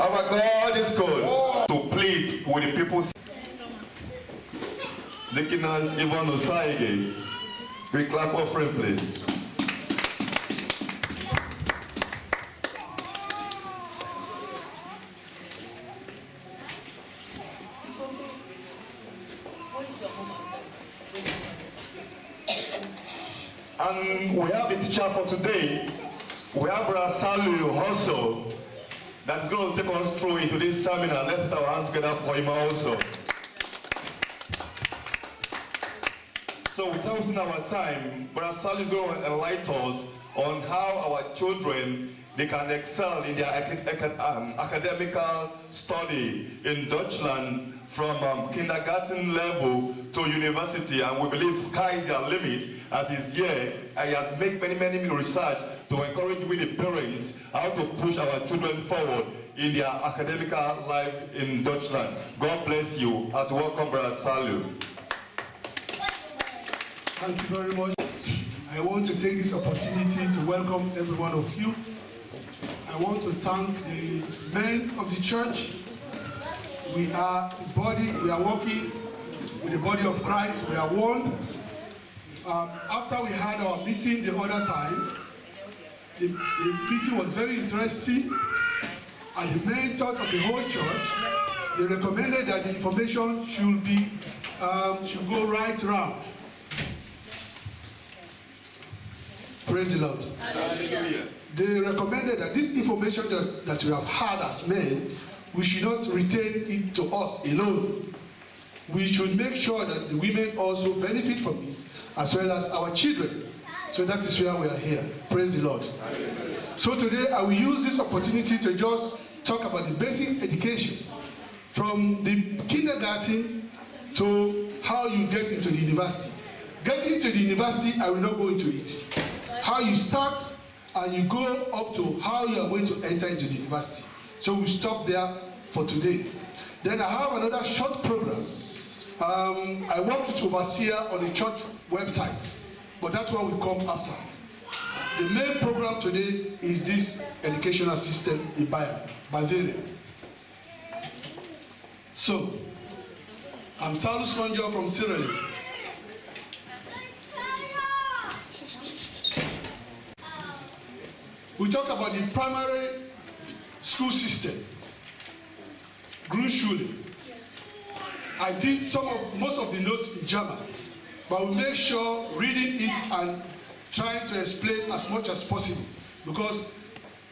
Our God is called to plead with the people. Deaconess Yvonne Osaige, we clap offering, please. And we have a teacher for today. We have Rasalu also that's going to take us through into this seminar. Let's put our hands together for him also. So without wasting our time, Brother Salu is going to enlighten us on how our children they can excel in their academical study in Deutschland from kindergarten level to university, and we believe sky is their limit as he's here. He has made many research to encourage with the parents how to push our children forward in their academical life in Deutschland. God bless you as you welcome Brother Salu. Thank you very much. I want to take this opportunity to welcome every one of you. I want to thank the men of the church. We are the body, we are working with the body of Christ, we are one. After we had our meeting the other time, the meeting was very interesting, and the main thought of the whole church, they recommended that the information should go right round. Praise the Lord. Hallelujah. They recommended that this information that we have had as men, we should not retain it to us alone. We should make sure that the women also benefit from it, as well as our children. So that is why we are here. Praise the Lord. Amen. So today I will use this opportunity to just talk about the basic education, from the kindergarten to how you get into the university. Getting to the university, I will not go into it. How you start and you go up to how you are going to enter into the university. So we stop there for today. Then I have another short program. I work with overseer on the church website, but that one will come after. The main program today is this educational system in Bavaria. So, I'm Salu Sonjo from Sierra Leone. We talk about the primary school system, Grundschule. I did most of the notes in German, but we make sure reading it and trying to explain as much as possible, because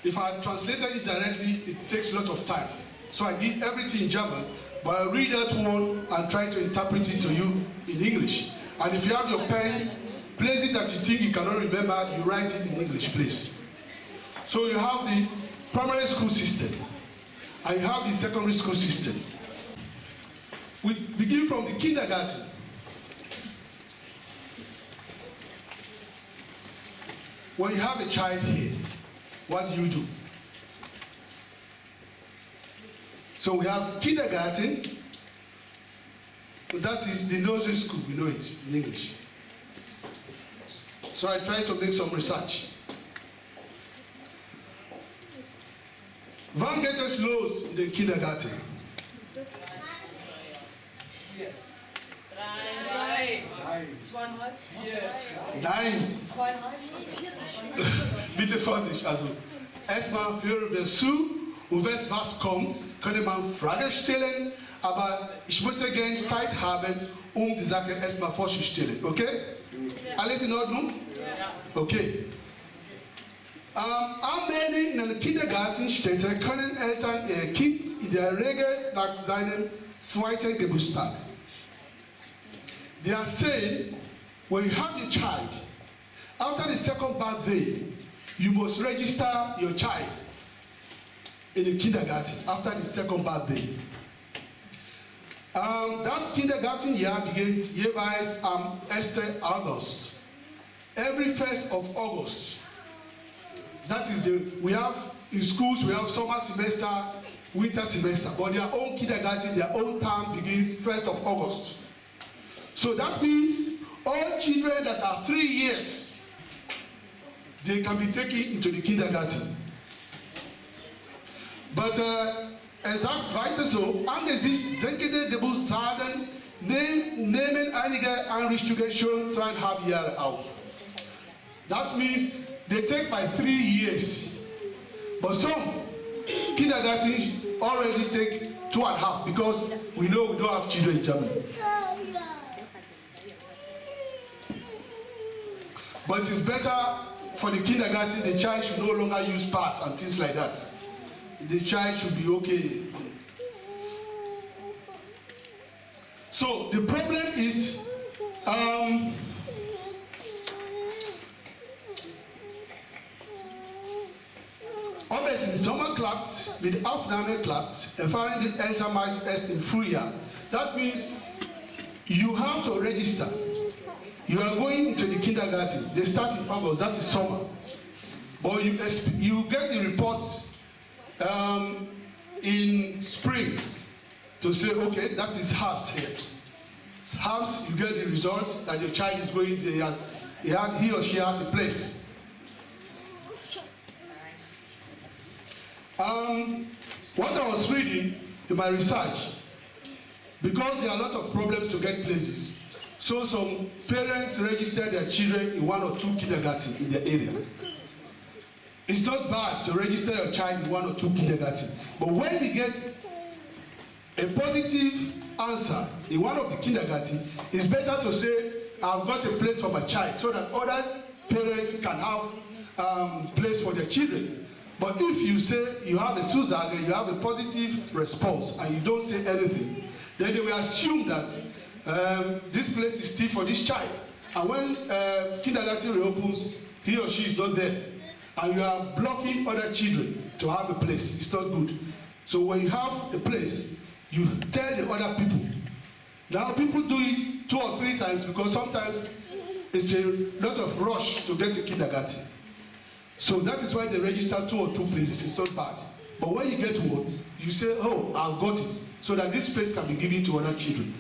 if I translated it directly, it takes a lot of time. So I did everything in German, but I read that one and try to interpret it to you in English. And if you have your pen, places that you think you cannot remember, you write it in English, please. So you have the primary school system, and you have the secondary school system. We begin from the kindergarten. When you have a child here, what do? So we have kindergarten, that is the nursery school, we know it in English. So I try to make some research. Wann geht es los in den Kindergarten? Nein. Bitte Vorsicht, also erstmal hören wir zu und wenn was kommt, könnte man Fragen stellen, aber ich möchte gerne Zeit haben, die Sache erstmal vorzustellen, okay? Alles in Ordnung? Okay. Anmelden in einem Kindergartenstätte können Eltern ihr Kind in der Regel nach seinem zweiten Geburtstag. They are saying, when you have your child, after the second birthday, you must register your child in the kindergarten after the second birthday. Das Kindergartenjahr beginnt jeweils am 1. August. Every 1st of August. That is we have in schools, we have summer semester, winter semester, but their own kindergarten, their own term begins 1st of August. So that means all children that are 3 years, they can be taken into the kindergarten. But er sagt weiter so, angesichts senkender Geburtszahlen nehmen einige Einrichtungen schon 2,5 Jahre auf. That means they take by 3 years. But some kindergarten already take 2.5 because we know we don't have children in Germany. But it's better for the kindergarten, the child should no longer use pads and things like that. The child should be okay. So the problem is ob es im Sommer klappt, wie die Aufnahme klappt, erfahren die Eltern meist erst im Frühjahr. That means you have to register. You are going into the kindergarten. They start in August. That is summer. But you get the reports in spring to say, okay, that is halves here. Halves, you get the result that your child is going. He or she has a place. What I was reading in my research, because there are a lot of problems to get places. So some parents register their children in 1 or 2 kindergartens in the area. It's not bad to register your child in 1 or 2 kindergartens. But when you get a positive answer in one of the kindergartens, it's better to say, I've got a place for my child, so that other parents can have place for their children. But if you say you have a Zusage, you have a positive response, and you don't say anything, then they will assume that this place is still for this child. And when kindergarten reopens, he or she is not there. And you are blocking other children to have a place. It's not good. So when you have a place, you tell the other people. Now people do it 2 or 3 times because sometimes it's a lot of rush to get to kindergarten. So that is why they register 2 or 2 places. It's not bad. But when you get one, you say, oh, I've got it. So that this place can be given to other children.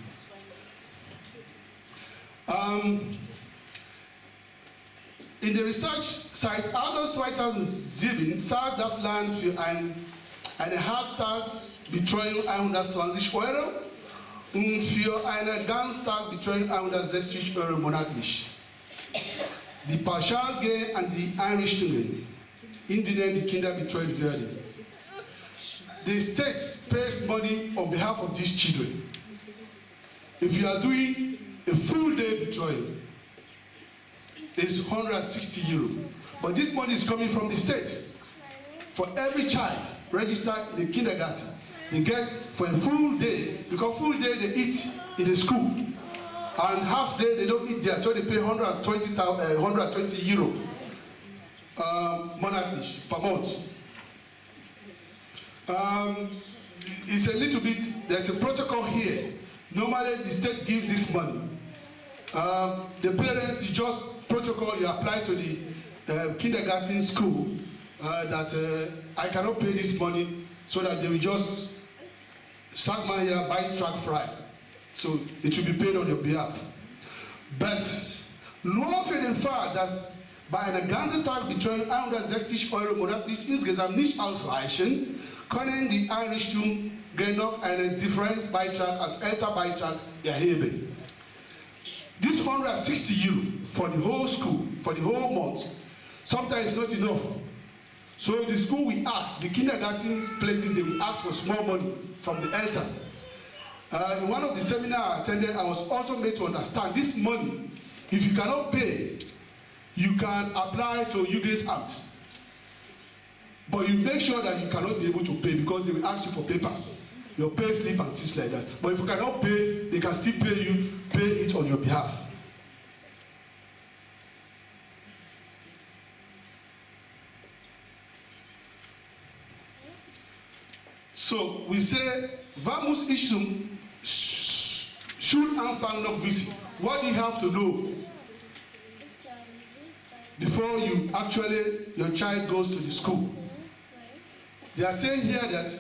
In der Research seit August 2007 zahlt das Land für eine Halbtagsbetreuung 120 € und für eine Ganztagsbetreuung 160 € monatlich. Die Pauschal gehen an die Einrichtungen, in denen die Kinder betreut werden. The state pays money on behalf of these children. If you are doing a full day betreuung, it's 160 €. But this money is coming from the state. For every child registered in the kindergarten, they get for a full day, because full day they eat in the school, and half day they don't eat there, so they pay 120 € monthly per month. It's a little bit, there's a protocol here. Normally the state gives this money. The parents, you just protocol, you apply to the kindergarten school that I cannot pay this money, so that they will just sack money here, buy track fry. So it will be paid on your behalf. But nur für den Fall, dass bei einer ganzen Tagbetreuung 160 € monatlich insgesamt nicht ausreichen, können die Einrichtungen noch einen Differenzbeitrag als Elternbeitrag erheben. This 160 € for the whole school, for the whole month, sometimes not enough. So the school will ask, the kindergarten places, they will ask for small money from the elder. In one of the seminars I attended, I was also made to understand this money, if you cannot pay, you can apply to Jugendamt. But you make sure that you cannot be able to pay, because they will ask you for papers, your pay slip and things like that. But if you cannot pay, they can still pay it on your behalf. So we say, wann muss ich zum Schulanfang noch wissen? What do you have to do before you your child goes to the school? They are saying here that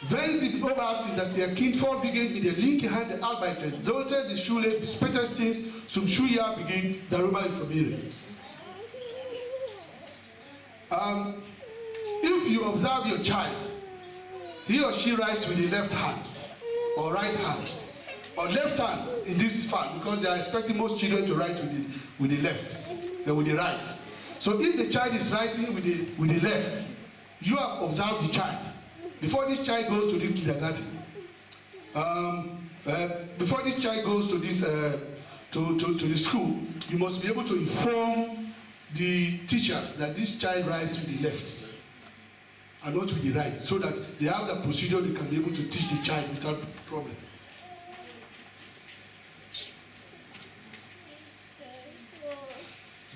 wenn Sie beobachten, dass Ihr Kind vorwiegend mit der linken Hand arbeitet, sollte die Schule spätestens zum Schuljahr Beginn darüber informieren. If you observe your child, he or she writes with the left hand or right hand, or left hand in this part, because they are expecting most children to write with the left, then with the right. So if the child is writing with the left, you have observed the child. Before this child goes to the kindergarten, before this child goes to this to the school, you must be able to inform the teachers that this child writes with the left and not with the right, so that they have the procedure they can be able to teach the child without problem.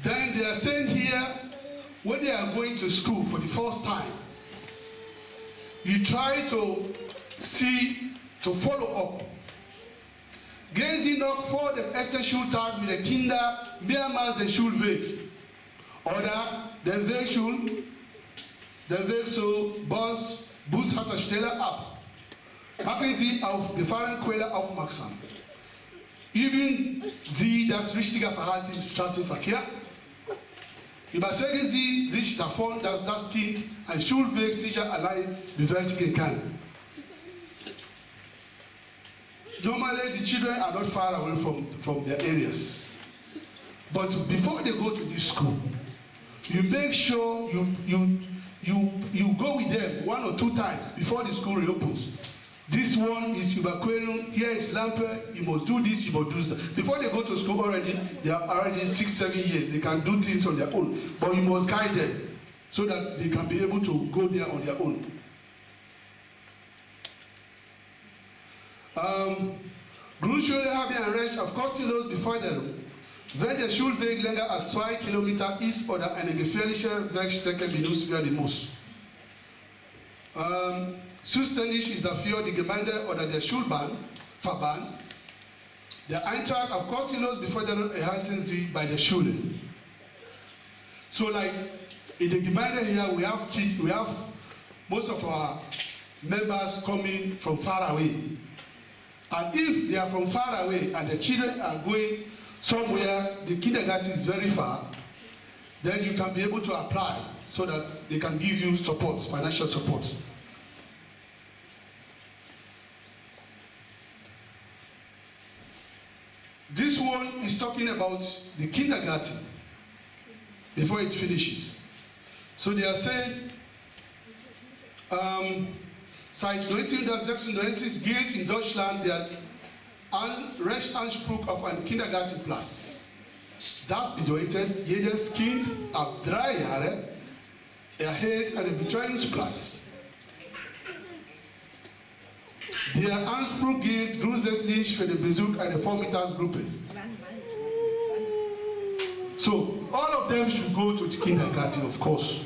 Then they are saying here, when they are going to school for the first time, you try to follow up. Gehen Sie noch vor dem ersten Schultag mit den Kindern mehrmals den Schulweg oder den Weg zur Bushaltestelle ab. Machen Sie auf Gefahrenquelle aufmerksam. Üben Sie das richtige Verhalten im Straßenverkehr. Überzeugen Sie sich davon, dass das Kind einen Schulweg sicher allein bewältigen kann. Normally, the children are not far away from their areas. But before they go to this school, you make sure you go with them 1 or 2 times before the school reopens. This one is Ubaquarium, here is Lampe, you must do this, you must do that. Before they go to school already, they are already 6, 7 years, they can do things on their own. But you must guide them so that they can be able to go there on their own. Grundschule haben ein Recht auf kostenlos Beförderung, wenn der Schulweg länger als 2 Kilometer ist oder eine gefährliche Wegstrecke benutzt werden muss. Zuständig ist dafür die Gemeinde oder der Schulverband. Der Eintrag auf kostenlos Beförderung erhalten Sie bei der Schule. So like in the Gemeinde here we have most of our members coming from far away. And if they are from far away and the children are going somewhere, the kindergarten is very far, then you can be able to apply so that they can give you support, financial support. This one is talking about the kindergarten before it finishes. So they are saying, seit 1996 gilt in Deutschland der Rechtsanspruch auf einen Kindergartenplatz. Das bedeutet, jedes Kind ab 3 Jahren erhält einen Betreuungsplatz. Der Anspruch gilt grundsätzlich für den Besuch einer Vormittagsgruppe. So, all of them should go to the kindergarten, of course.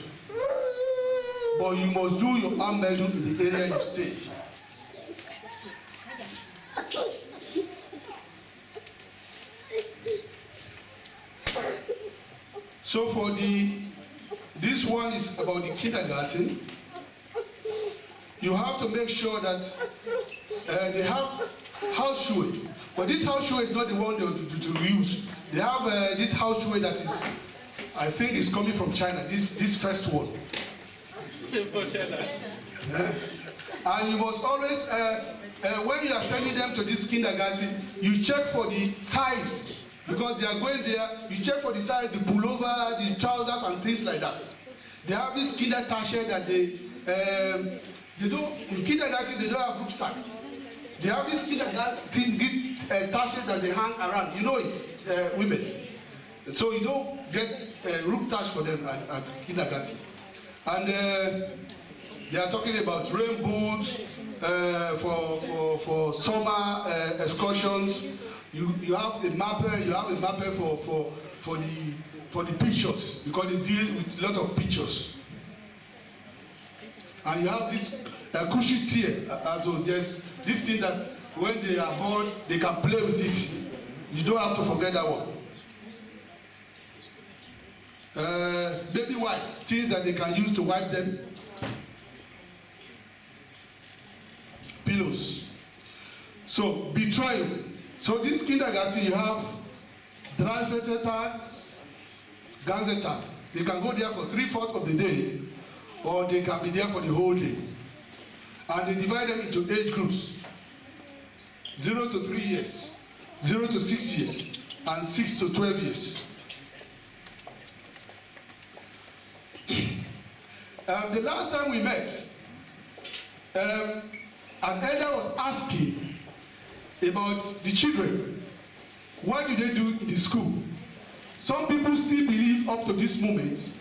But you must do your Anmeldung in the area you stay. So for this one is about the kindergarten. You have to make sure that they have house shoe. But this house shoe is not the one to use. They have this house shoe that is, I think, is coming from China. This first one. Yeah. And you must always, when you are sending them to this kindergarten, you check for the size, because they are going there. You check for the size, the pullover, the trousers, and things like that. They have this kindergarten that they do in kindergarten. They don't have rucksack. They have this kindergarten tasche that they hang around. You know it, women. So you don't get rucksack for them at kindergarten. And they are talking about rain boots for summer excursions. You have a mapper. You have a mapper for the pictures, because they deal with a lot of pictures. And you have this cushy tier. Also, there's this thing that when they are bored, they can play with it. You don't have to forget that one. Baby wipes, things that they can use to wipe them. Pillows. So, betrayal. So this kindergarten, you have Dreivierteltag, ganze Tag. They can go there for 3/4 of the day, or they can be there for the whole day. And they divide them into age groups: 0 to 3 years, 0 to 6 years, and 6 to 12 years. The last time we met, an elder was asking about the children. What do they do in the school? Some people still believe up to this moment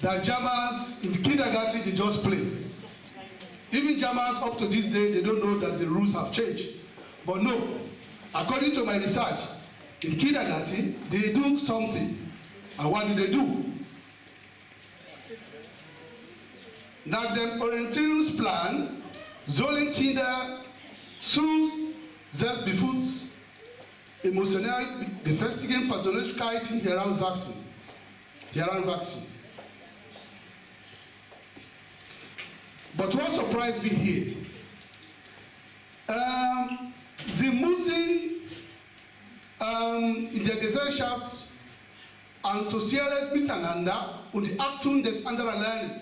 that Jammers in the kindergarten, they just play. Even Jammers up to this day, they don't know that the rules have changed. But no, according to my research, in kindergarten, they do something. And what do they do? Nach dem Orientierungsplan sollen Kinder zu Selbstbewusst, emotional gefestigten Persönlichkeiten heranwachsen. But what surprised me here, sie müssen in der Gesellschaft ein soziales Miteinander und die Achtung des anderen lernen.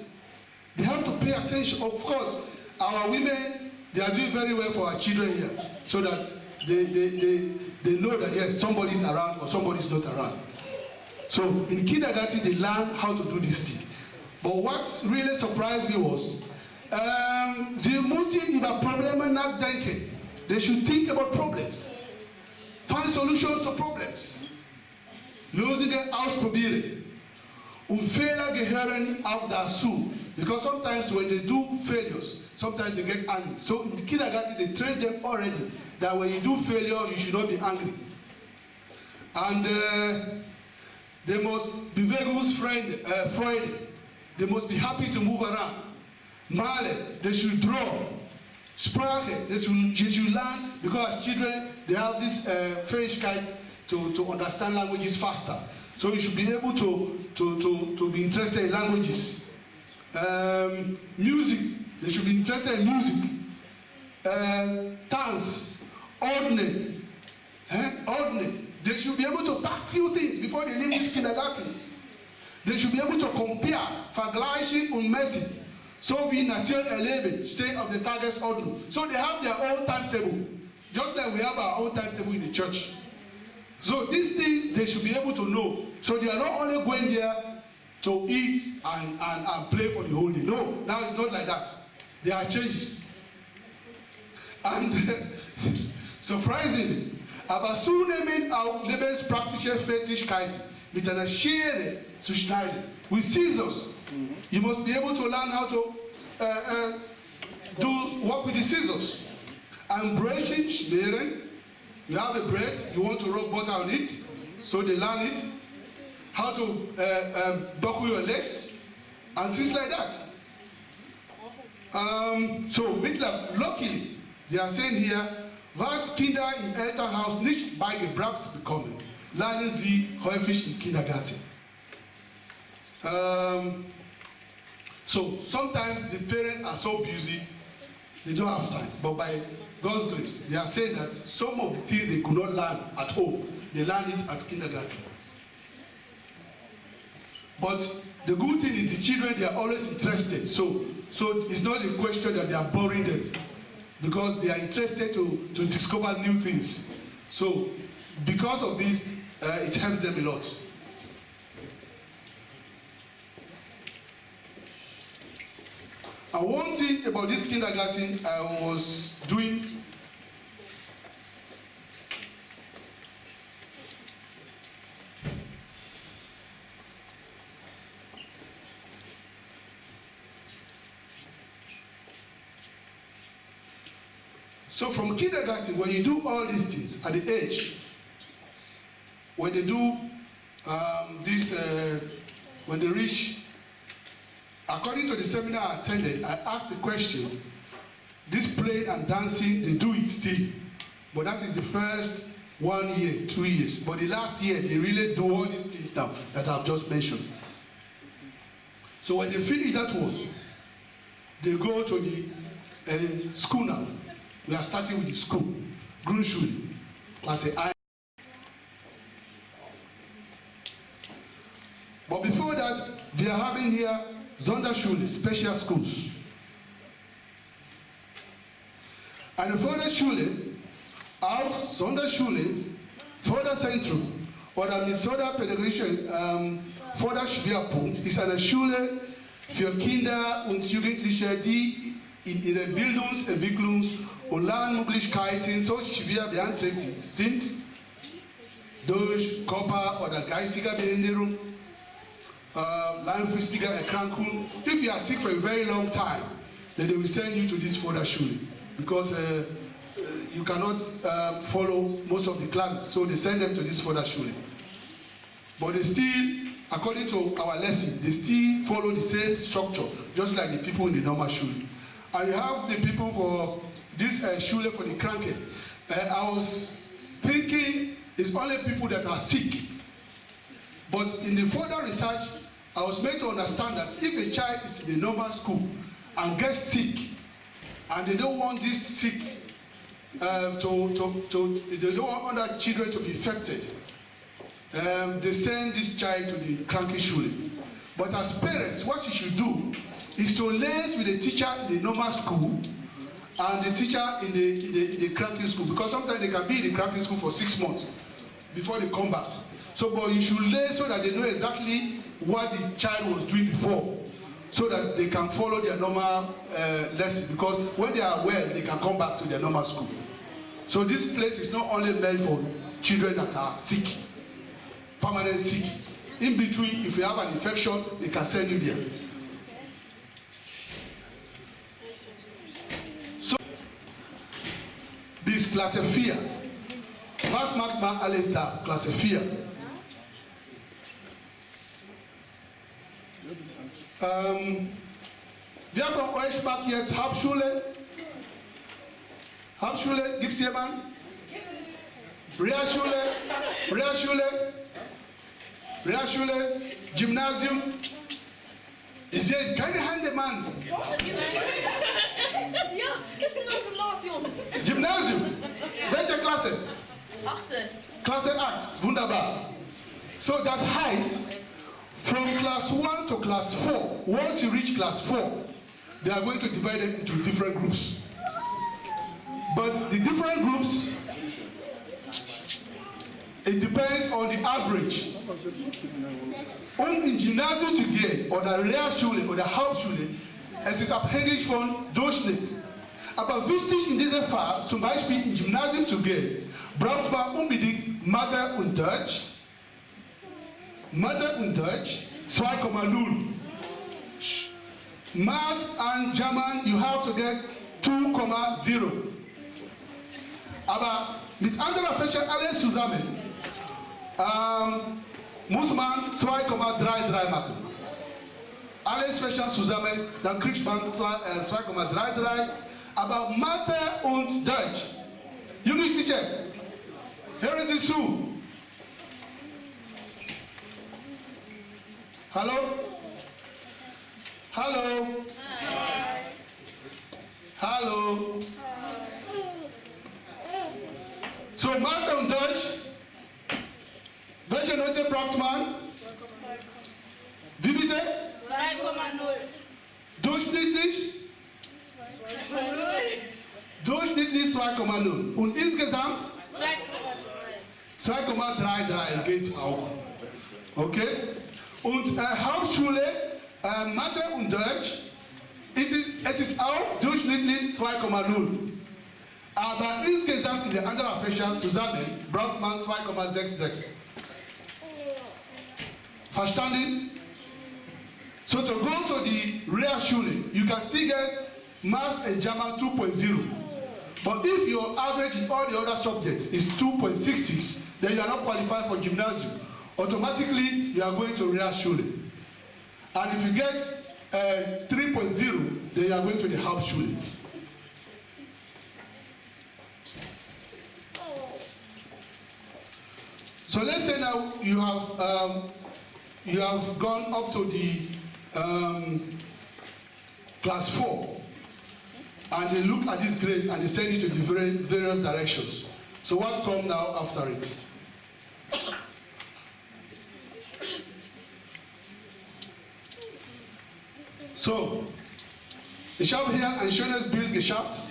They have to pay attention. Of course, our women, they are doing very well for our children here, so that they know that yes, somebody is around or somebody is not around. So in kindergarten, they learn how to do this thing. But what really surprised me was, sie müssen über Probleme nachdenken. They should think about problems, find solutions to problems, Lösungen ausprobieren. Und Fehler gehören auch dazu. Because sometimes when they do failures, sometimes they get angry. So in the kindergarten, they train them already that when you do failure, you should not be angry. And they must be Freude. They must be happy to move around. Male, they should draw. Sprache, they should learn, because as children, they have this Fähigkeit to understand languages faster. So you should be able to be interested in languages. Music, they should be interested in music. Dance, ordnung. They should be able to pack few things before they leave this kindergarten. They should be able to compare, vergleichen und messen. So wie natürlich erleben, stay of the Tagesordnung. So they have their own timetable, just like we have our own timetable in the church. So these things they should be able to know. So they are not only going there to eat and play for the whole day. No, now it's not like that. There are changes. And surprisingly, aber zunehmend auch lebenspraktische Fertigkeiten mit einer Schere zu schneiden. With scissors, you must be able to learn how to work with the scissors. And breaking, schneiden. You have a bread, you want to rub butter on it, so they learn it. How to buckle your legs, and things like that. So, luckily, they are saying here, was Kinder im Elternhaus nicht beigebracht bekommen, lernen sie häufig im Kindergarten. So, sometimes the parents are so busy, they don't have time. But by God's grace, they are saying that some of the things they could not learn at home, they learn it at kindergarten. But the good thing is the children, they are always interested. So it's not a question that they are boring them, because they are interested to discover new things. So because of this, it helps them a lot. And one thing about this kindergarten I was doing, so from kindergarten, when you do all these things at the age, when they do when they reach, according to the seminar I attended, I asked the question, this playing and dancing, they do it still, but that is the first 1 year, 2 years. But the last year, they really do all these things now that I've just mentioned. So when they finish that one, they go to the school now. We are starting with the school, Grundschule, Klasse 1. But before that, are having here Sonderschule, special schools. Eine Förderschule, auch Sonderschule, Förderzentrum oder Minnesota Federation Förderschwerpunkt ist eine Schule für Kinder und Jugendliche, die in ihrer Bildungsentwicklungs- und Lernmöglichkeiten so schwer beeinträchtigt sind durch Körper- oder geistige Behinderung, langfristige Erkrankung. If you are sick for a very long time, then they will send you to this Förderschule because you cannot follow most of the classes, so they send them to this Förderschule. But they still, according to our lesson, they still follow the same structure, just like the people in the normal Schule. And you have the people for this Schule for the Kranke. I was thinking it's only people that are sick. But in the further research, I was made to understand that if a child is in a normal school and gets sick, and they don't want this sick, they don't want other children to be infected, they send this child to the Kranke Schule. But as parents, what you should do is to liaise with the teacher in the normal school and the teacher in the Kranke school, because sometimes they can be in the Kranke school for 6 months before they come back. So, but you should liaise so that they know exactly what the child was doing before, so that they can follow their normal lesson, because when they are well, they can come back to their normal school. So this place is not only meant for children that are sick, permanent sick. In between, if you have an infection, they can send you there. So, this Klasse 4, was macht man alles da? Klasse 4. Wer von euch macht jetzt Hauptschule? Hauptschule, gibt es jemanden? Realschule, Realschule, Realschule, Gymnasium. Ich sehe keine Hände, Mann. Ja, Gymnasium. Gymnasium. Welche Klasse? 18. Klasse 8. Wunderbar. So das heißt, from class 1 to class 4, once you reach class 4, they are going to divide it into different groups. But the different groups, it depends on the average. Im Gymnasium zu gehen oder Realschule oder Hauptschule, es ist abhängig von Durchschnitt. Aber wichtig in diesem Fall, zum Beispiel im Gymnasium zu gehen, braucht man unbedingt Mathe und Deutsch. Mathe und Deutsch 2,0. Math and German, you have to get 2,0. Aber mit anderen Fächern alles zusammen muss man 2,33 machen. Alles Fächer zusammen, dann kriegt man 2,33. Aber Mathe und Deutsch, Jugendliche, hören Sie zu. Hallo? Hallo? Hi. Hallo? So, Mathe und Deutsch. Welche Note braucht man? Wie bitte? 2,0. Durchschnittlich? 2,0. Durchschnittlich 2,0. Und insgesamt? 2,33. Es geht auch. Okay? Und Hauptschule, Mathe und Deutsch, es ist auch durchschnittlich 2,0. Aber insgesamt in den anderen Fächern zusammen braucht man 2,66. Verstanden? So to go to the Realschule, you can still get Math and German 2.0. But if your average in all the other subjects is 2.66, then you are not qualified for gymnasium. Automatically, you are going to Realschule. And if you get 3.0, then you are going to the Hauptschule. So let's say now you have gone up to the class 4, and they look at this grades and they send you to the various directions. So what comes now after it? So, ich habe hier ein schönes Bild geschafft.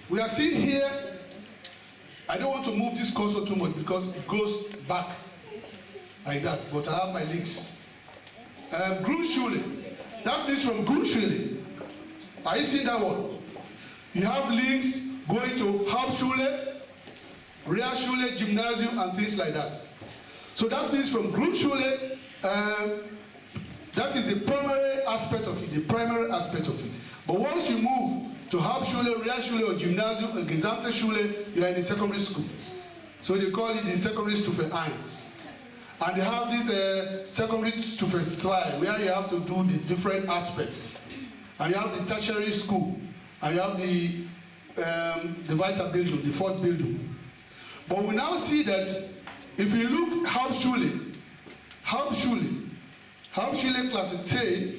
We are seeing here, I don't want to move this cursor too much because it goes back like that, but I have my links. Grundschule, that means from Grundschule. Are you seeing that one? You have links going to Hauptschule, Realschule, Gymnasium, and things like that. So that means from Grundschule, that is the primary aspect of it, But once you move to Hauptschule, Realschule, or Gymnasium, and Gesamtschule, you are in the secondary school. So they call it the secondary Stufe 1. And they have this secondary Stufe 2, where you have to do the different aspects. And you have the tertiary school, and you have the Weiterbildung, the fourth building. But we now see that if you look Hauptschule Klasse 10,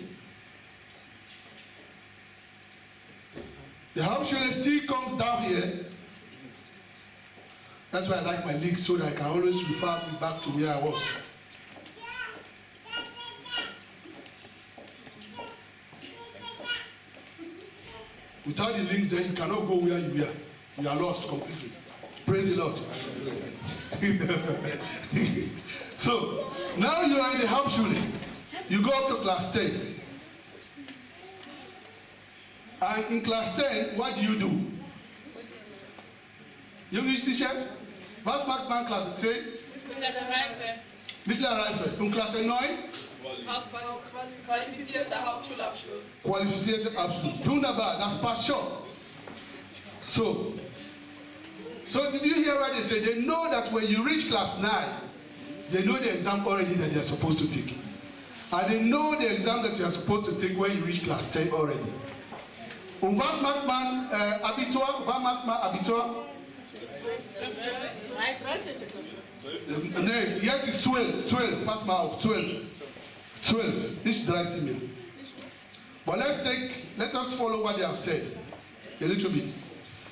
the Hauptschule still comes down here. That's why I like my links, so that I can always refer me back to where I was. Without the links, then you cannot go where you are. You are lost completely. Praise the Lord. So, now you are in the Hauptschule. You go up to class 10. And in class 10, what do? Junge teacher, was macht man Klasse 10? Mittlere Reife. Mittlere Reife. Und Klasse 9? Qualifizierter Hauptschulabschluss. Qualifizierter Abschluss. Wunderbar, das passt schon. So did you hear what they say? They know that when you reach class 9, they know the exam already that they are supposed to take. And they know the exam that you are supposed to take when you reach class 10 already. Und was macht man Abitur? Was macht man Abitur? 13. Nee, jetzt ist 12. Pass mal auf, 12. 12, nicht 13 mehr. But let us follow what they have said a little bit.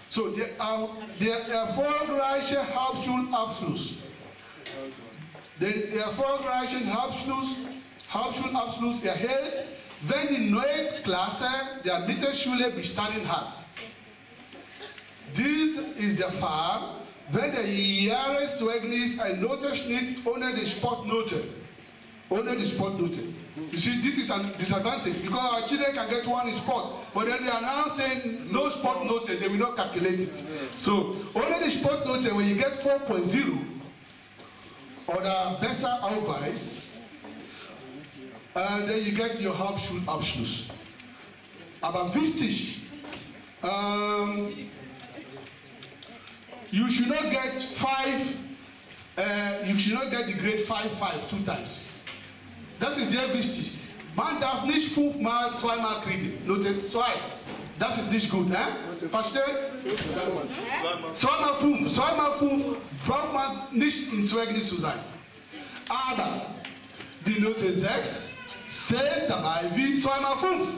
So der erfolgreiche Hauptschulabschluss. Den erfolgreichen Hauptschulabschluss erhält, wenn die 9. Klasse der Mittelschule bestanden hat. Dies ist der Fall, wenn der Jahreszeugnis ein Notenschnitt ohne die Sportnote. You see, this is a disadvantage because our children can get 1 in sport, but then they are now saying no sport note, they will not calculate it. So, only the sport note, when you get 4.0 or the besser Ausweis, then you get your Hauptschulabschluss. Aber wichtig, you should not get the grade 5 2 times. Das ist sehr wichtig. Man darf nicht 5 mal 2 mal kriegen. Note 2. Das ist nicht gut, ne? Versteht? 2 mal 5 braucht man nicht ins Zeugnis zu sein. Aber die Note 6 zählt dabei wie 2 mal 5.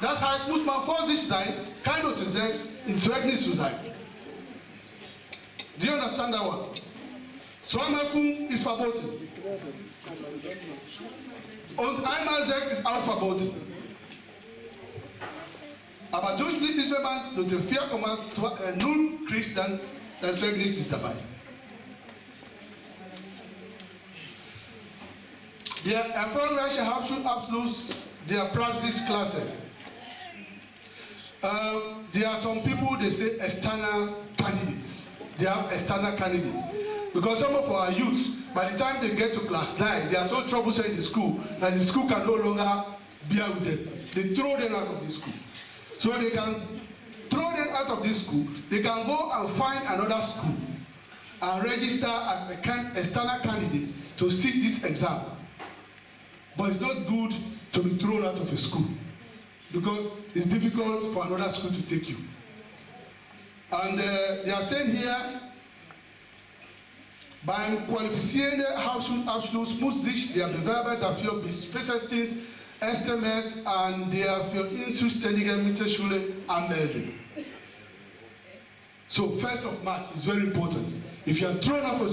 Das heißt, muss man vorsichtig sein, keine Note 6 ins Zeugnis zu sein. Do you understand that one? 2 mal 5 ist verboten. Und 1 mal 6 ist auch verboten. Aber durchschnittlich, wenn man Note 4,0 kriegt, dann das Zeugnis ist dabei. Der erfolgreiche Hauptschulabschluss der Praxisklasse. There are some people, they say external candidates. They have external candidates. Because some of our youths, by the time they get to class 9, they are so troublesome in the school that the school can no longer bear with them. They throw them out of the school. So they can throw them out of this school. They can go and find another school and register as external candidates to sit this exam. But it's not good to be thrown out of a school because it's difficult for another school to take you. And they are saying here, beim qualifizierenden Hauptschulabschluss muss sich der Bewerber dafür bis spätestens SMS an der für ihn zuständige Mittelschule anmelden. So 1st of March is very important. If you are thrown out of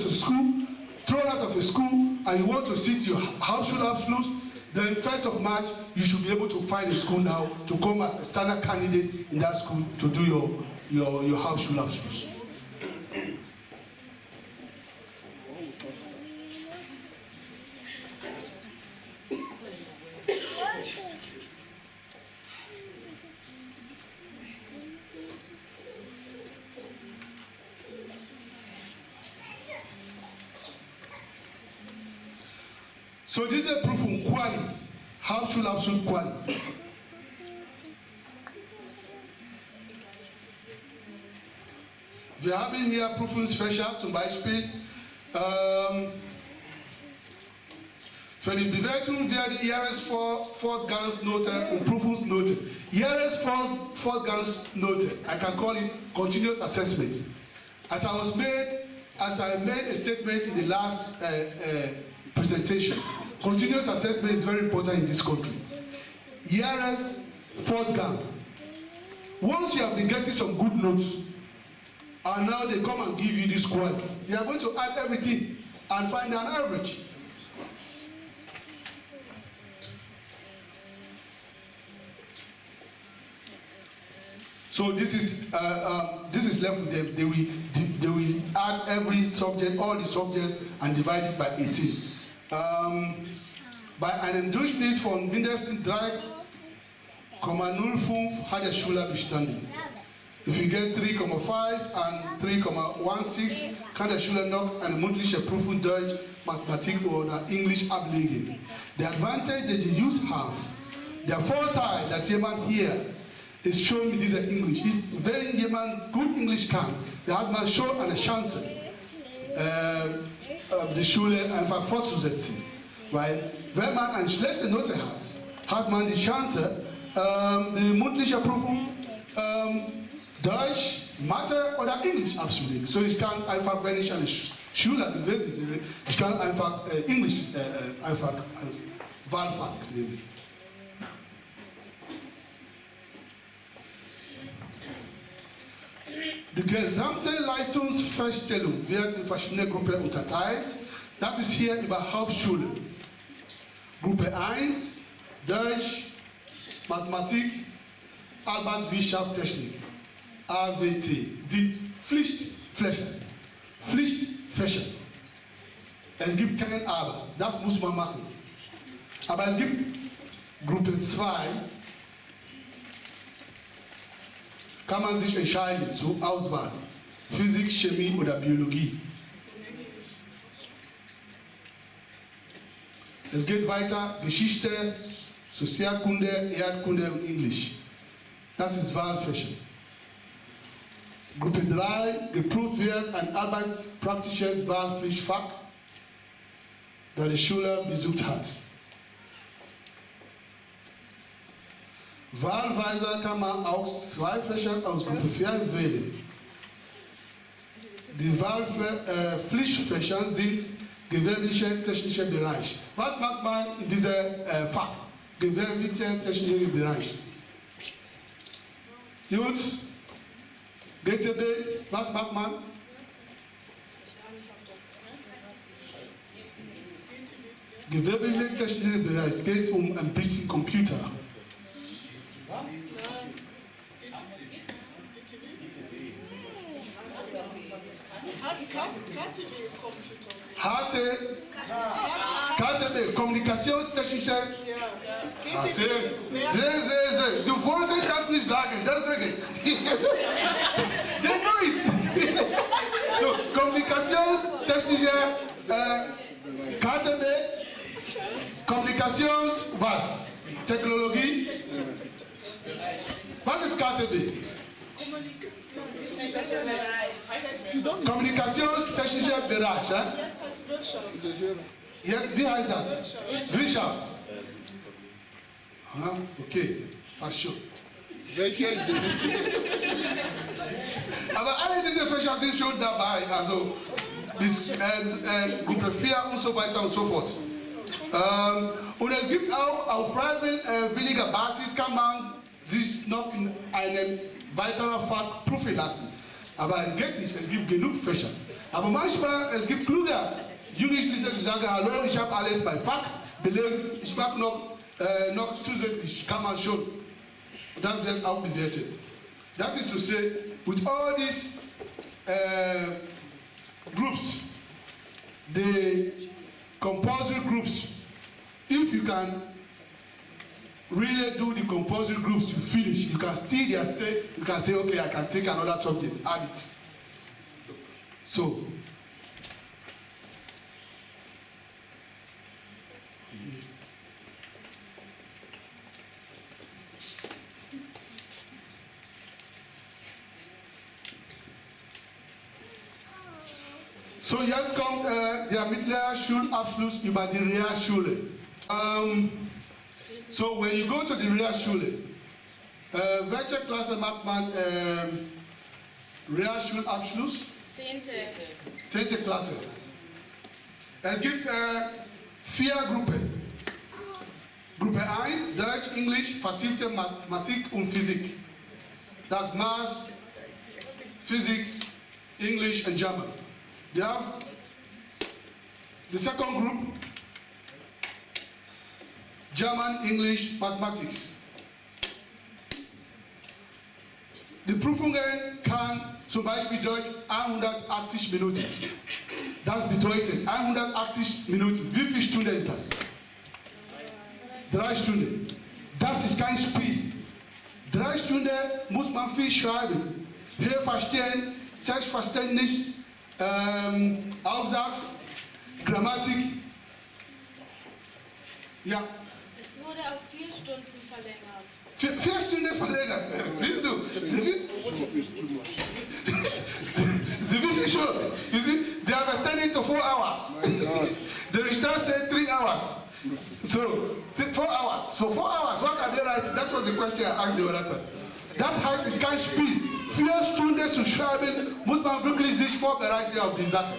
a school and you want to sit your Hauptschulabschluss, Then 1st of March, you should be able to find a school now to come as a standard candidate in that school to do your Hauptschulabschluss. So this is a proof of quality, Hauptschulabschluss quality. Wir haben hier Prüfungsfächer, zum Beispiel für die Bewertung werden Jahresfortgangsnote und Prüfungsnote. Jahresfortgangsnote, I can call it continuous assessment. As I made a statement in the last presentation, continuous assessment is very important in this country. Jahresfortgang. Once you have been getting some good notes, and now they come and give you this quality, they are going to add everything and find an average. So this is left with them. They will add every subject, all the subjects, and divide it by 18. Bei einem Durchschnitt von mindestens 3,05 hat der Schüler bestanden. If you get 3,5 and 3,16, kann der Schüler noch eine mündliche Prüfung Deutsch, Mathematik oder Englisch ablegen. The advantage that the youth have, der Vorteil, dass jemand hier ist schon mit dieser Englisch. Wenn jemand gut Englisch kann, der hat man schon eine Chance, die Schule einfach fortzusetzen. Weil wenn man eine schlechte Note hat, hat man die Chance, die mündliche Prüfung Deutsch, Mathe oder Englisch abzulegen. So ich kann einfach, wenn ich eine Schüler gewesen bin, ich kann einfach Englisch einfach als Wahlfach nehmen. Die gesamte Leistungsfeststellung wird in verschiedene Gruppen unterteilt. Das ist hier über Hauptschule. Gruppe 1, Deutsch, Mathematik, Arbeit, Wirtschaft, Technik. AWT sind Pflichtfächer. Pflichtfächer. Es gibt kein Aber. Das muss man machen. Aber es gibt Gruppe 2, kann man sich entscheiden zur Auswahl. Physik, Chemie oder Biologie. Es geht weiter, Geschichte, Sozialkunde, Erdkunde und Englisch. Das ist Wahlfächer. Gruppe 3, geprüft wird ein arbeitspraktisches Wahlpflichtfach, das der Schüler besucht hat. Wahlweise kann man auch 2 Fächer aus Gruppe 4 wählen. Die Wahlpflichtfächer sind gewerblicher technischer Bereich. Was macht man in diesem Fach? Gewerblicher technischer Bereich. Gut. GTB, was macht man? Gewerblicher technischer Bereich geht um ein bisschen Computer. KTB, kommunikationstechnische. Sehr. Du wolltest das nicht sagen, deswegen. They know it. So, kommunikationstechnische KTB, Kommunikations, was? Technologie. Was ist KTB? Kommunikationstechnischer Bereich. Jetzt, wie heißt das? Wirtschaft. Ah, okay, passt schon. Aber alle diese Fächer sind schon dabei, also bis Gruppe 4 und so weiter und so fort. Und es gibt auch auf freiwilliger Basis kann man sich noch in einem weiteren Fach prüfen lassen. Aber es geht nicht, es gibt genug Fächer. Aber manchmal, es gibt kluge Jugendliche, die sagen, hallo, ich habe alles bei Fach, belegt, ich mag noch zusätzlich, kann man schon. Das wird auch bewertet. That is to say, with all these groups, the compulsory groups, if you can really do the compulsory groups, you finish, you can still you can say, okay, I can take another subject, add it. So, so jetzt kommt der mittlere Schulabschluss über die Realschule. So when you go to the Realschule, welche Klasse macht man Realschulabschluss? 10. Klasse. Es gibt 4 Gruppen. Gruppe 1, Deutsch, Englisch, vertiefte Mathematik und Physik. Das Math, Physics, English and German. They have the second group, German, English, Mathematics. Die Prüfungen kann zum Beispiel Deutsch 180 Minuten. Das bedeutet 180 Minuten. Wie viele Stunden ist das? 3 Stunden. Das ist kein Spiel. 3 Stunden muss man viel schreiben. Hörverstehen, Textverständnis, Aufsatz, Grammatik. Ja. Es wurde auf 4 Stunden verlängert. 4 Stunden verlängert. Siehst du? Sie wissen schon. You see, they are extending to 4 hours. The Richter said 3 hours. So, 4 hours. So 4 hours, what are they writing? That was the question I asked the orator. Das heißt, ich kann spielen. 4 Stunden zu schreiben, muss man wirklich sich vorbereiten auf die Sache.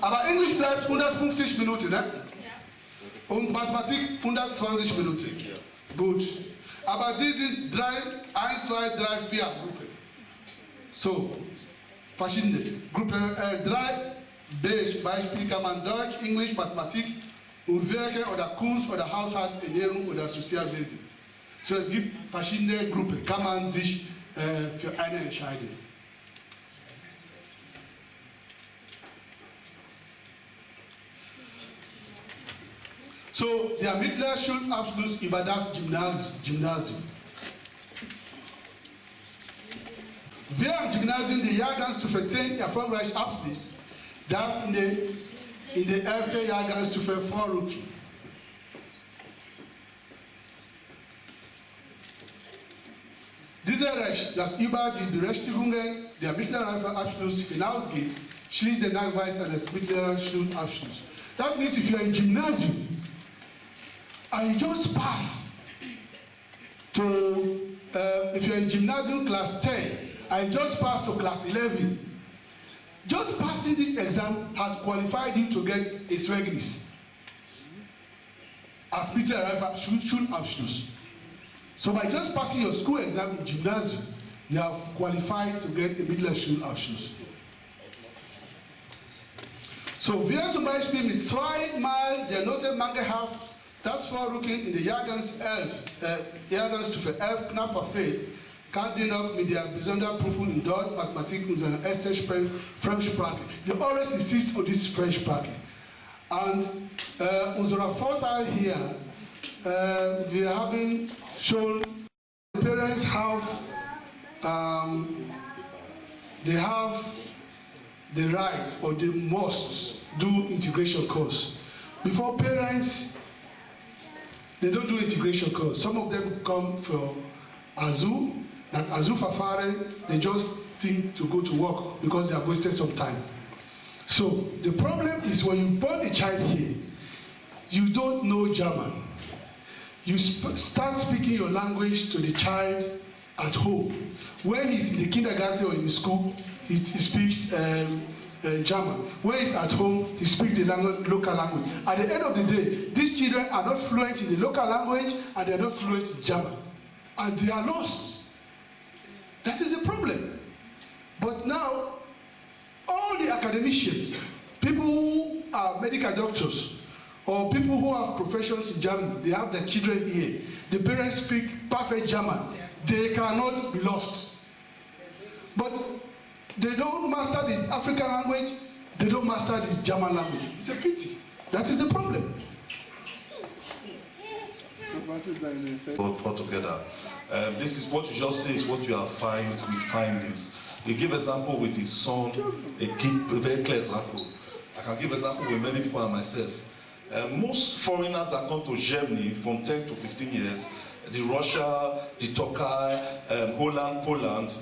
Aber Englisch bleibt 150 Minuten, ne? Ja. Und Mathematik 120 Minuten. Gut. Aber die sind 1, 2, 3, 4 Gruppen. So, verschiedene. Gruppe 3b zum Beispiel kann man Deutsch, Englisch, Mathematik und Werke oder Kunst oder Haushalt, Ernährung oder Sozialwesen. So, es gibt verschiedene Gruppen, kann man sich für eine entscheiden. So, der mittlere Schulabschluss über das Gymnasium. Wer am Gymnasium die Jahrgangsstufe 10 erfolgreich abschließt, darf in der 11. Jahrgangsstufe vorrücken. Dieser Recht, das über die Berechtigungen der mittleren Abschluss hinausgeht, schließt den Nachweis eines mittleren Schulabschlusses. That means if you are in gymnasium and you just pass to, if you are in gymnasium class 10 and just pass to class 11, just passing this exam has qualified you to get a Zeugnis as mittleren Schulabschluss. So by just passing your school exam in gymnasium, you have qualified to get a mittleren Schulabschluss. So wer zum Beispiel mit 2 Mal der Note mangelhaft das Vorrücken in der Jahrgangsstufe 11 knapp verfehlt, kann dennoch mit der besonderen Prüfung in Deutsch, Mathematik und seiner ersten Fremdsprache. They always insist on this Fremdsprache. Und unser Vorteil hier, wir haben schon, parents have, they have the right or they must do integration course. Before parents, they don't do integration course. Some of them come from Azu, and Azu Fafare, they just think to go to work because they have wasted some time. So the problem is when you born a child here, you don't know German. You start speaking your language to the child at home. When he's in the kindergarten or in school, he speaks German. When he's at home, he speaks the local language. At the end of the day, these children are not fluent in the local language and they're not fluent in German. And they are lost. That is the problem. But now, all the academicians, people who are medical doctors, or people who have professions in Germany, they have their children here. The parents speak perfect German. They cannot be lost. But they don't master the African language, they don't master the German language. It's a pity. That is the problem. Altogether, this is what you just say is what you are finding with findings. You give example with his son, a very clear example. I can give example with many people and myself. Most foreigners that come to Germany from 10 to 15 years, the Russia, the Turkey, Holland, Poland,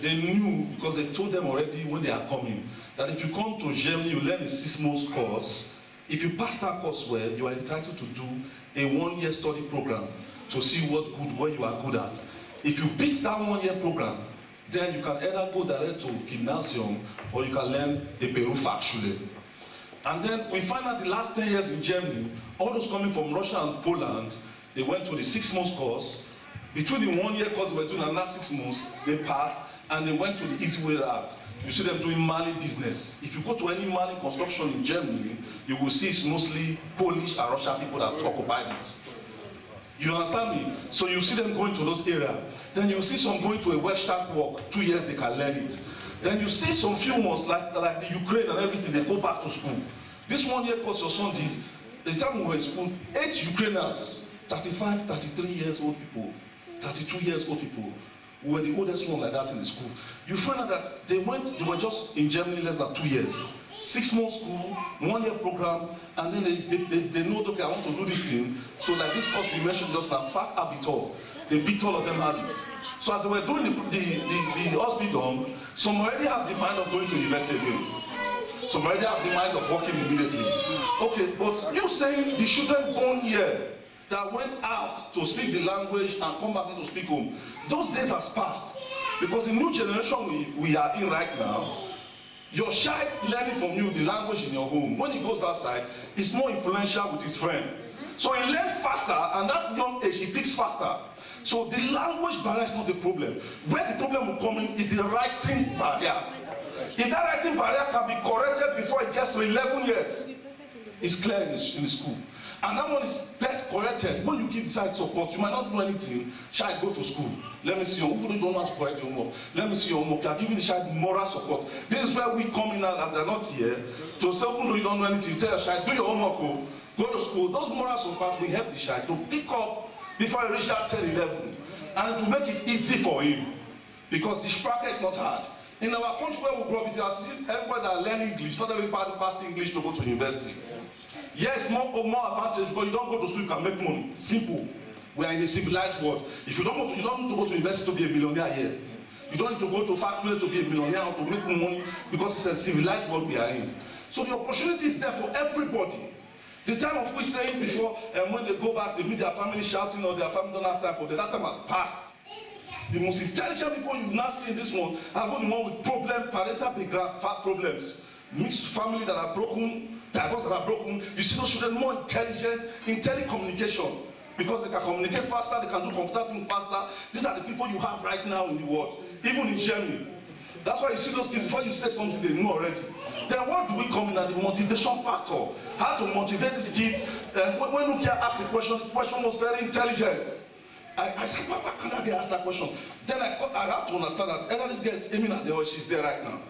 they knew because they told them already when they are coming that if you come to Germany, you learn a 6 months course. If you pass that course well, you are entitled to do a 1-year study program to see what you are good at. If you beat that 1-year program, then you can either go direct to gymnasium or you can learn the Berufsschule. And then we find out the last 10 years in Germany, all those coming from Russia and Poland, they went to the 6 months course. Between the 1-year course they were doing another 6 months, they passed, and they went to the easy way out. You see them doing Mali business. If you go to any Mali construction in Germany, you will see it's mostly Polish and Russian people that occupied it. You understand me? So you see them going to those areas. Then you see some going to a Western work, 2 years they can learn it. Then you see some few months like the Ukraine and everything, they go back to school. This 1-year course your son did, the time we were in school, 8 Ukrainians, 35, 33 years old people, 32 years old people, we were the oldest one like that in the school. You find out that they were just in Germany less than 2 years. 6 months school, 1-year program, and then they know, okay, I want to do this thing. So like this course we mentioned just now, fact have it all. They beat all of them have it. So as they were doing the hospital, some already have the mind of going to university again. Some already have the mind of working immediately. Okay, but you saying the children born here that went out to speak the language and come back to speak home, those days has passed. Because the new generation we are in right now, your child learning from you the language in your home, when he goes outside, it's more influential with his friend. So he learns faster, and at young age, he picks faster. So the language barrier is not a problem. Where the problem will come in is the writing barrier. If that writing barrier can be corrected before it gets to 11 years, it's clear in the school. And that one is best corrected. When you give the child support, you might not do anything. Child, go to school. Let me see your homework. You don't want to correct your homework. Let me see your homework. You are giving the child moral support. This is where we come in as they're not here. To say, even though you don't know anything, you tell your child, do your homework, go to school. Those moral support will help the child to pick up before he reaches that 10, 11. And it will make it easy for him. Because the Sprache is not hard. In our country where we grow up, if you are seeing everybody that learn English, not everybody pass English to go to university. Yes, more advantage, but you don't go to school, you can make money. Simple. We are in a civilized world. If you don't need to go to university to be a millionaire here. You don't need to go to factory to be a millionaire or to make money, because it's a civilized world we are in. So the opportunity is there for everybody. The time of we saying before, when they go back, they meet their family shouting or their family don't have time for them, that time has passed. The most intelligent people you now see in this one are the one with parental background, problems, mixed family that are broken, divorce that are broken. You see those children more intelligent in telecommunication because they can communicate faster, they can do computer things faster. These are the people you have right now in the world, even in Germany. That's why you see those kids, before you say something, they know already. Then what do we come in at the motivation factor? How to motivate these kids? When Rukia asked the question was very intelligent. I said, why can't I be asked that question? Then I have to understand that either this girl is aiming at her or she's there right now.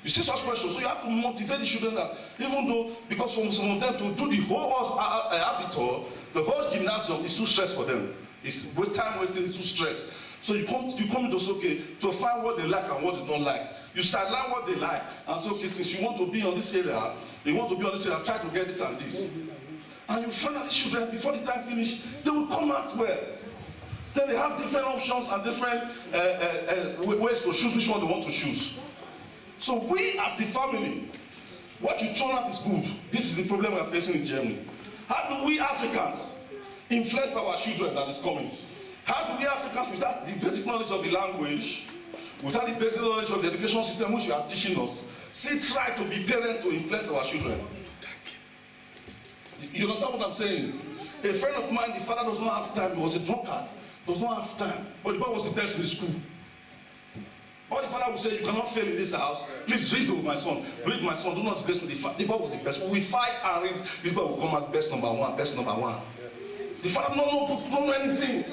You see such questions, so you have to motivate the children that even though, because for some of them to do the whole habitor, the whole gymnasium is too stress for them. It's time wasting, it's too stress. So you come to say, okay, to find what they like and what they don't like. You sideline what they like and say, okay, since you want to be on this area, they want to be on this area, try to get this and this. And you find that the children, before the time finish, they will come out well. Then they have different options and different ways to choose which one they want to choose. So we as the family, what you turn out is good. This is the problem we are facing in Germany. How do we Africans influence our children that is coming? How do we Africans, without the basic knowledge of the language, without the basic knowledge of the education system which you are teaching us, still try to be parents to influence our children? You understand what I'm saying? A friend of mine, the father does not have time, he was a drunkard. Does not have time, but the boy was the best in the school. Or the father will say, you cannot fail in this house. Please read to my son. Read my son. Do not disgrace me. The boy was the best. We fight and read. This boy will come out best number one. Best number one. The father don't know anything.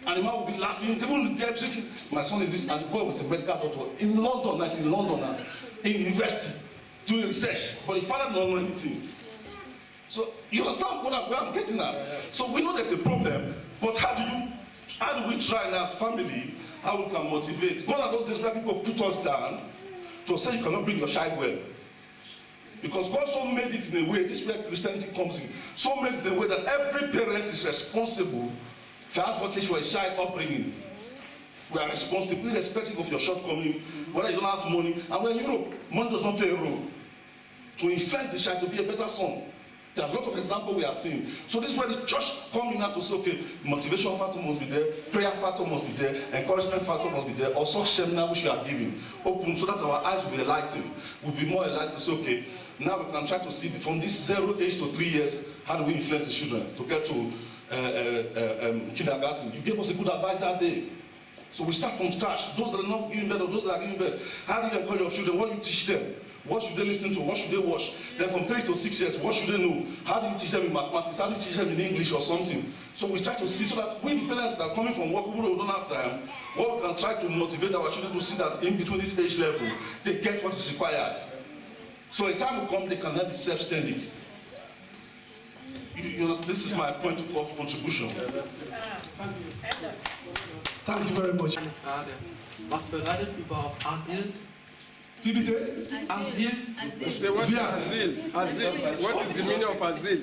And the man will be laughing. They will get drinking. My son is this. And the boy was a medical doctor in London. That's in London now. In university. Doing research. But the father don't know anything. So you understand where I'm getting at? So we know there's a problem. But how do we try as family, how we can motivate? Gone are those days where people put us down to say you cannot bring your child well. Because God so made it in a way, this is where Christianity comes in, so made it in a way that every parent is responsible for advocacy for a child upbringing. We are responsible, irrespective of your shortcomings, whether you don't have money. And when you know, money does not play a role to influence the child to be a better son. There are a lot of examples we are seeing. So this is where the church coming out to say, okay, motivation factor must be there, prayer factor must be there, encouragement factor must be there, or such seminar which we are giving. Open so that our eyes will be enlightened. We'll be more enlightened to say, okay, now we can try to see from this 0 age to 3 years, how do we influence the children to get to kindergarten. You gave us a good advice that day. So we start from scratch. Those that are not giving birth or those that are giving birth, how do you encourage your children? What do you teach them? What should they listen to? What should they watch? Then from 3 to 6 years, what should they know? How do you teach them in mathematics? How do you teach them in English or something? So we try to see so that we, the parents that are coming from work, people who don't have time, what we can try to motivate our children to see that in between this age level, they get what is required. So a time will come, they can be self-standing. You know, this is my point of contribution. Thank you very much. Eine Frage. Was bedeutet überhaupt Asyl? Wie bitte? Asyl? You say, what is Asyl? Asyl. What is the meaning of Asyl?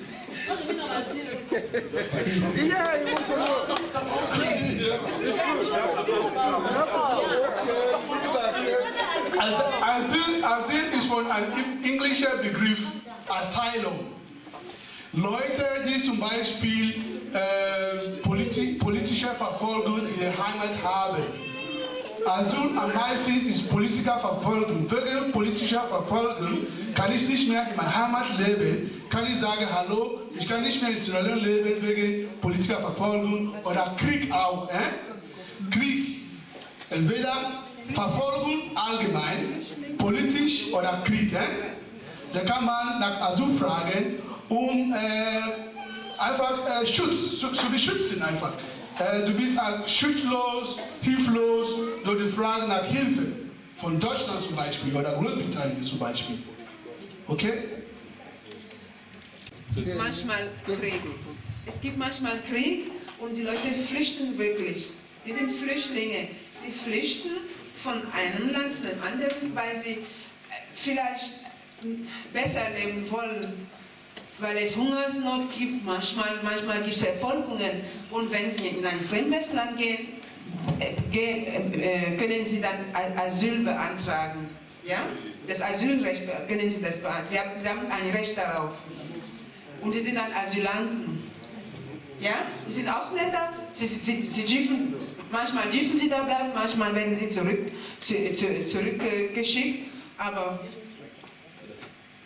What do you mean of Asyl? Yeah, you want to know. Asyl is from an English begriff, asylum. Leute, die zum Beispiel politische Verfolgung in der Heimat haben. Asyl am meisten ist politische Verfolgung. Wegen politischer Verfolgung kann ich nicht mehr in meiner Heimat leben. Kann ich sagen, hallo, ich kann nicht mehr in Sierra Leone leben wegen politischer Verfolgung oder Krieg auch. Krieg. Entweder Verfolgung allgemein, politisch oder Krieg. Da kann man nach Asyl fragen, einfach Schutz zu beschützen einfach. Du bist schutzlos, hilflos, durch die Frage nach Hilfe von Deutschland zum Beispiel oder Großbritannien zum Beispiel. Okay? Manchmal Krieg. Es gibt manchmal Krieg und die Leute flüchten wirklich. Die sind Flüchtlinge. Sie flüchten von einem Land zu einem anderen, weil sie vielleicht besser leben wollen. Weil es Hungersnot gibt, manchmal gibt es Verfolgungen. Und wenn Sie in ein fremdes Land gehen, können Sie dann Asyl beantragen. Ja? Das Asylrecht können Sie das beantragen. Sie haben ein Recht darauf. Und Sie sind dann Asylanten. Ja? Sie sind Ausländer, manchmal dürfen Sie da bleiben, manchmal werden Sie zurückgeschickt. Aber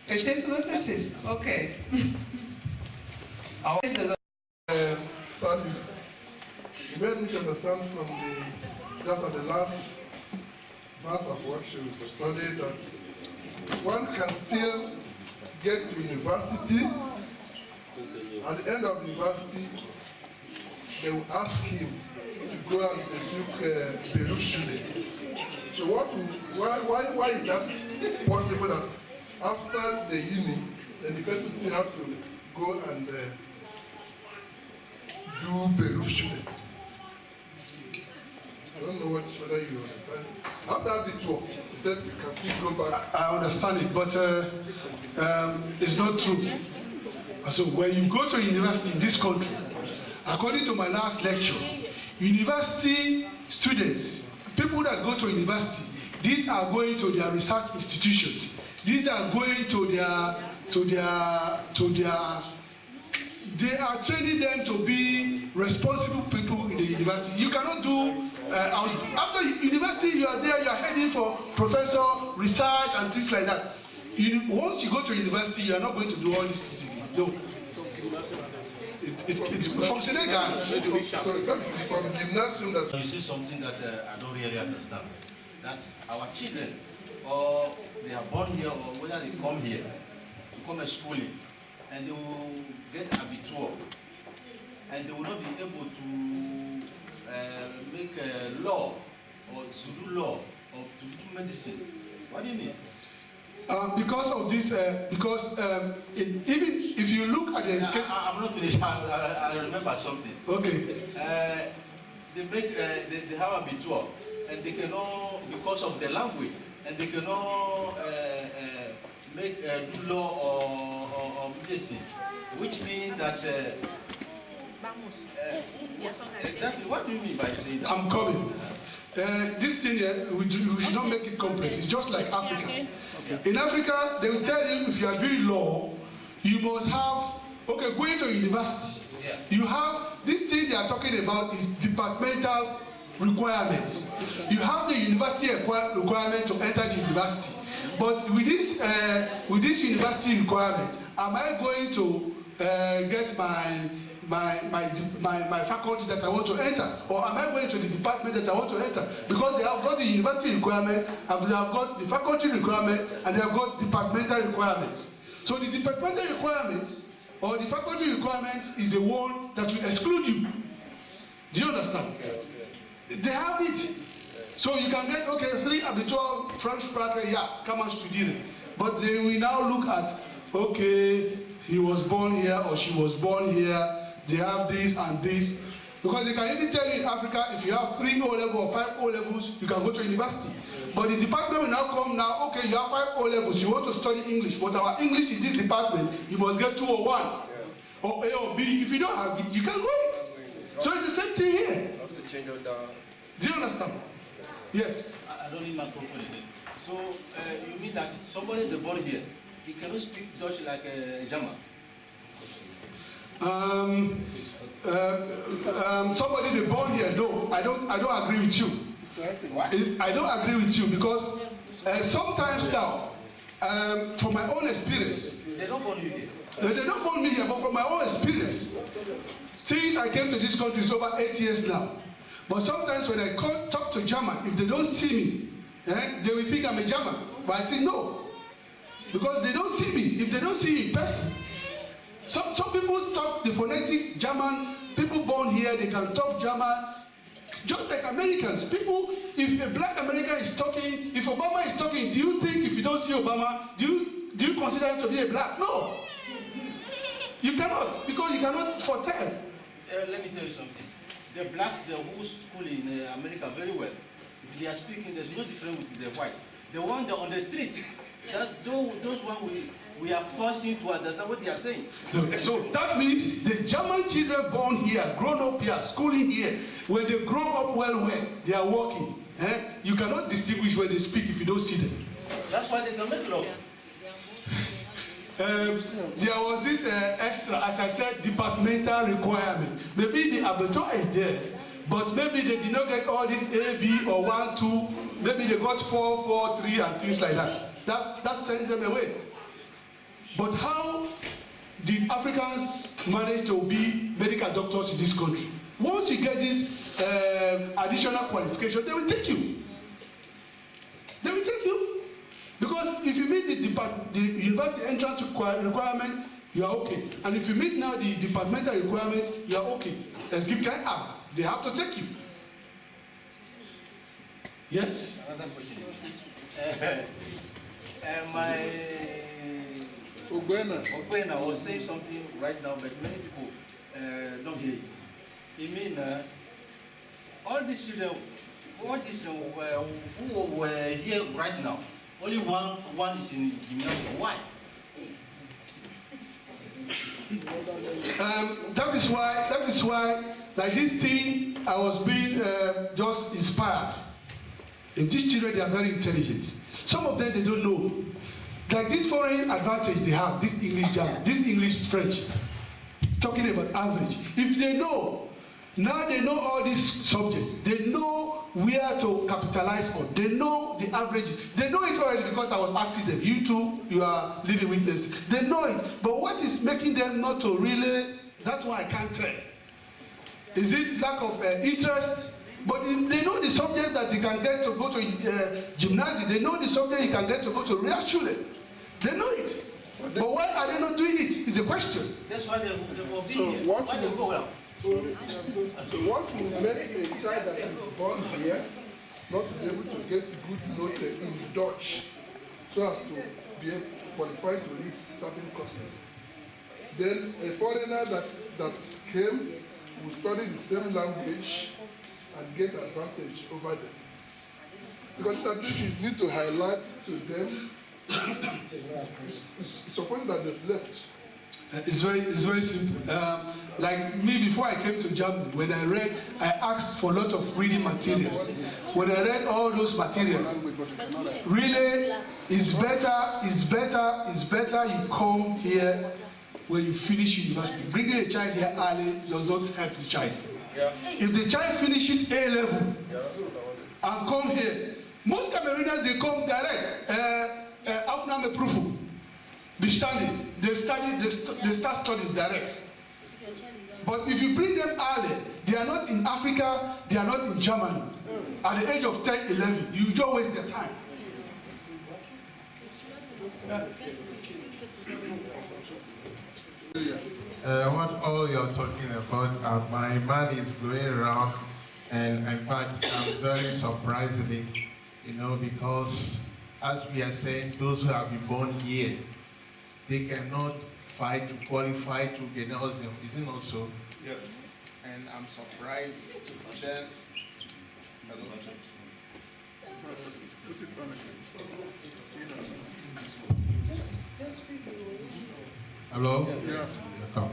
verstehst du, was das ist? Okay. Sadly, you made me understand from just at the last verse of what you studied that one can still get to university. At the end of university, they will ask him to go and take Peru student. So why is that possible that after the uni, then the person still has to go and do Peru student? I don't know whether you understand. After the tour, he said you can still go back. I understand it, but it's not true. So when you go to university in this country, according to my last lecture, university students, people that go to university, these are going to their research institutions. These are going they are training them to be responsible people in the university. You cannot do, after university you are there, you are heading for professor, research and things like that. Once you go to university, you are not going to do all these things. No. It's functional guys. So from gymnasium that you see something that I don't really understand. that our children, or they are born here, or whether they come here to come to schooling, and they will get habitual, and they will not be able to make law, or to do law, or to do medicine. What do you mean? Because of this, even if you look at the I'm not finished. I remember something. Okay. They have a habitual, and they cannot, because of the language, and they cannot make do law or medicine, which means that. Exactly. What do you mean by saying that? I'm coming. This thing here, we should not make it complex. It's just like Africa. Okay. In Africa, they will tell you if you are doing law, you must have, okay, going to university. Yeah. You have, this thing they are talking about is departmental requirements. You have the university requirement to enter the university. But with this university requirement, am I going to get my faculty that I want to enter, or am I going to the department that I want to enter? Because they have got the university requirement, and they have got the faculty requirement, and they have got departmental requirements. So the departmental requirements or the faculty requirements is the one that will exclude you. Do you understand? They have it. So you can get, okay, 3 habitual French bracket, yeah, come and study. But they will now look at, okay, he was born here or she was born here. They have this and this. Because they can even tell you in Africa, if you have 3 O-levels or 5 O-levels, you can go to university. But the department will now come now, okay, you have 5 O-levels, you want to study English, but our English in this department, you must get 2 or 1, or A or B. If you don't have it, you can't go it. So it's the same thing here. You have to change it down. Do you understand? Yes. I don't need microphone again. So you mean that somebody the born here, he cannot speak Dutch like a German? Somebody they born here, no, I don't agree with you. What? I don't agree with you because sometimes now, from my own experience, They don't born you here. they don't born me here, but from my own experience, since I came to this country, it's over 8 years now. But sometimes when I talk to German, if they don't see me, they will think I'm a German. But I think no, because they don't see me. If they don't see me in person, some people talk the phonetics German. People born here, they can talk German, just like Americans. People, if a black American is talking, if Obama is talking, do you think if you don't see Obama, do you consider him to be a black? No, you cannot, because you cannot foretell. Let me tell you something. The blacks, they who school in America very well. If they are speaking, there's no difference with the white. The one that on the street, those one we are forcing to understand what they are saying. So that means the German children born here, grown up here, schooling here, when they grow up well, they are working. You cannot distinguish when they speak if you don't see them. That's why they can make law. There was this extra, as I said, departmental requirement. Maybe the abattoir is there, but maybe they did not get all this A, B, or 1, 2. Maybe they got 4, 4, 3, and things like that. That sends them away. But how did Africans manage to be medical doctors in this country? Once you get this additional qualification, they will take you. They will take you. Because if you meet the university entrance requirement, you are okay. And if you meet now the departmental requirements, you are okay. Let's give kind up. They have to take you. Yes? Another question. My Ogbena was saying something right now, but many people don't hear it. It means all these children who were here right now, only one is in gymnasium. Why? That is why, like this thing, I was being just inspired. If these children, they are very intelligent. Some of them, they don't know. Like this foreign advantage they have, this English German, this English French, talking about average. If they know, now they know all these subjects. They know where to capitalize on. They know the averages. They know it already because I was asking them. You too, you are living witness. They know it. But what is making them not to really, that's why I can't tell. Is it lack of interest? But they know the subjects that you can get to go to gymnasium. They know the subject you can get to go to real school. They know it. But why are they not doing it? Is a question. That's why they will be So here. what Why they go out? So what will make a child that is born here not to be able to get good note in Dutch so as to be qualified to read certain courses? Then a foreigner that came will study the same language and get advantage over them. Because that which you need to highlight to them, it's supposed that they've left. It's very simple. Like me, before I came to Germany, when I asked for a lot of reading materials. When I read all those materials, really, it's better you come here when you finish university. Bringing a child here early does not help the child. If the child finishes A level and come here, most Cameroonians, they come direct. Afname Prufu. They start studying direct. But if you bring them early, they are not in Africa, they are not in Germany. At the age of 10, 11, you just waste their time. What all you're talking about, my mind is going around, and in fact, I'm very surprisingly, because as we are saying, those who have been born here, they cannot fight to qualify to gymnasium, isn't it also? Yeah. And I'm surprised then. Hello? Yeah. Come.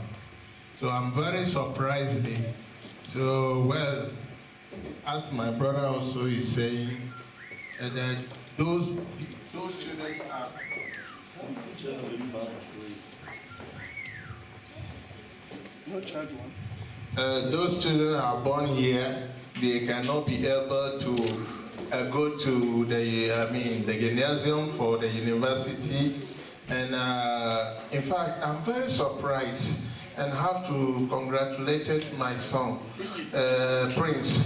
So I'm very surprised. So, well, as my brother also is saying, that those children are. No child one. Those children are born here. They cannot be able to go to the gymnasium for the university. And in fact, I'm very surprised and have to congratulate my son, Prince.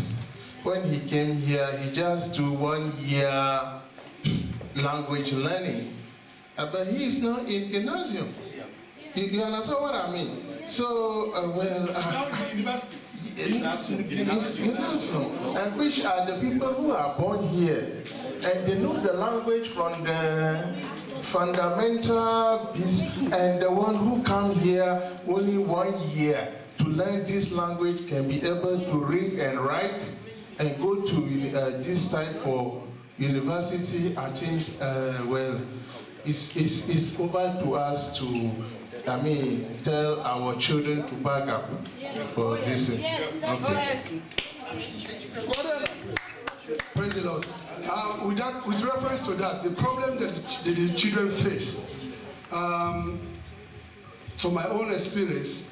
When he came here, he just do 1 year language learning. But he is not in gymnasium. You understand what I mean? So, University. And which are the people who are born here, and they know the language from the fundamental piece, and the one who come here only 1 year to learn this language can be able to read and write and go to this type of university. I think, well, it's over to us to, tell our children to back up for this. Yes, that's okay. Praise the Lord. With reference to that, the problem that the children face, from my own experience,